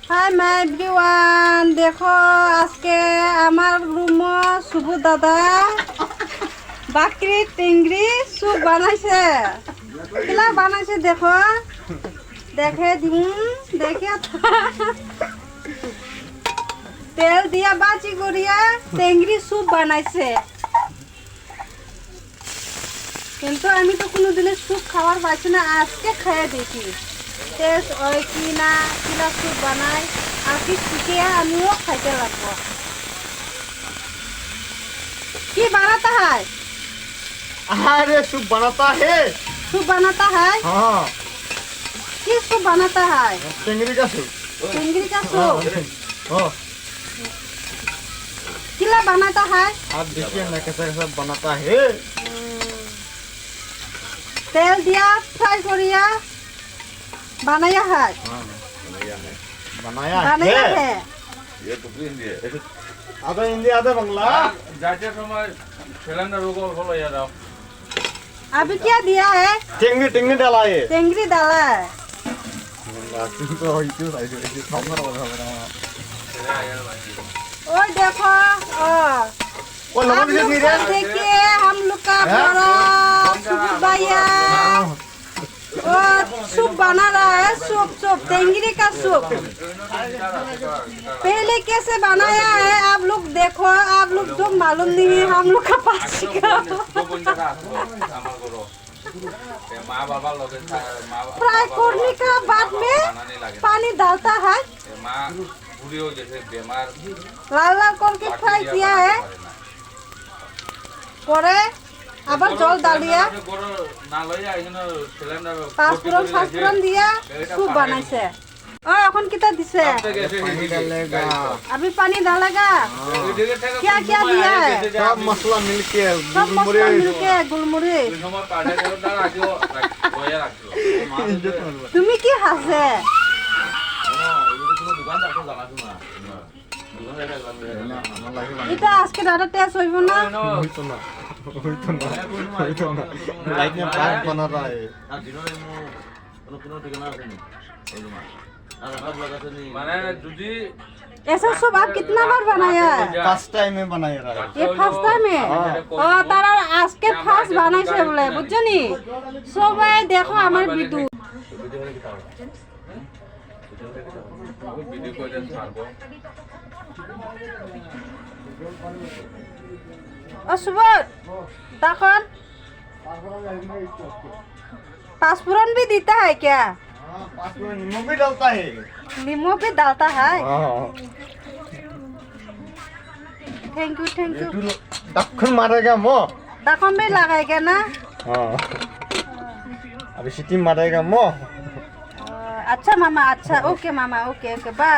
Hi my everyone, দেখো আজকে আমার রুম শুভ দাদা বাকরি টিংরি স্যুপ বানাইছে। কিলা বানাইছে দেখো, দেখে দেখে তেল দিয়া বাজি করিয়া টেংরি স্যুপ বানাইছে। কিন্তু আমি তো কোনোদিনে স্যুপ খাওয়ার পাইছি না, আজকে খাইয়ে দেখি টেস্ট হয় কি না, কিলা স্যুপ বানাই আর কি শিখে আমিও খাইতে লাগবো। কি বানাতা হয়? अरे सूप बनाता है। सूप बनाता है? हाँ, किस सूप बनाता है? टेंगरी का सूप। टिंगरी का सूप। हाँ, किला बनाता है? आप देखिए ना कैसा कैसा बनाता है। तेल दिया फ्राई करिया बनाया है। हाँ, बनाया बनाया है। है। ये तो हिंदी है। आधा हिंदी आधा बांग्ला। जाते समय सिलेंडर को बोलो यार आप। अभी क्या दिया है? टेंगरी टेंगरी डाला है। टिंगरी डाला है। तो इतने साइज ऐसे खाऊंगा ना बना। ओ देखो, वो आप नमक लोग नहीं को दे। देखिए हम लोग का बड़ा सुबह भैया सूप बना रहा है। सूप सूप टेंगरी का सूप पहले कैसे बनाया है आप लोग देखो। आप लोग तो मालूम नहीं है हम लोग का पास का। माँ बाबा लोग फ्राई करने का बाद में पानी डालता है, माँ बूढ़ी हो जैसे बीमार लाल लाल करके फ्राई किया है, করে আবার জল ডালিয়া না লইয়া এখানে সিলিন্ডার পাঁচফোড়ন দিয়া স্যুপ বানাইছে। ও এখন কিটা দিছে? पानी डालेगा। अभी पानी डालेगा। क्या क्या दिया है? सब मसाला मिलके सब मसाला मिलके गुलमरिच। সময় পাঠে করে রাখিও লইয়া রাখিও তুমি কি হাসে? দোকান থাকতো জানাছো না এটা আজকে দাদা টেস্ট হইব না? होइतो ना होइतो ना लाइट में प्लान बना रहा है। মানে যদি ऐसा सूप आप कितना बार बनाया है? फर्स्ट टाइम में बनाया रहा है। ये फर्स्ट टाइम है। ও তারা আজকে ফার্স্ট বানাইছে বলে, বুঝছনি? সবাই দেখো আমার ভিডিও। ভিডিও করে ছাড়বো ও সুবর তখন पाँचफोरन भी देता है क्या? हाँ, पाँच में नींबू भी डालता है। नींबू भी डालता है। हाँ, thank you thank you. Deccan मारेगा मो। दखन भी लगाएगा ना? हाँ, अभी सिटी मारेगा मो। अच्छा मामा, अच्छा ओके मामा, ओके ओके बाय।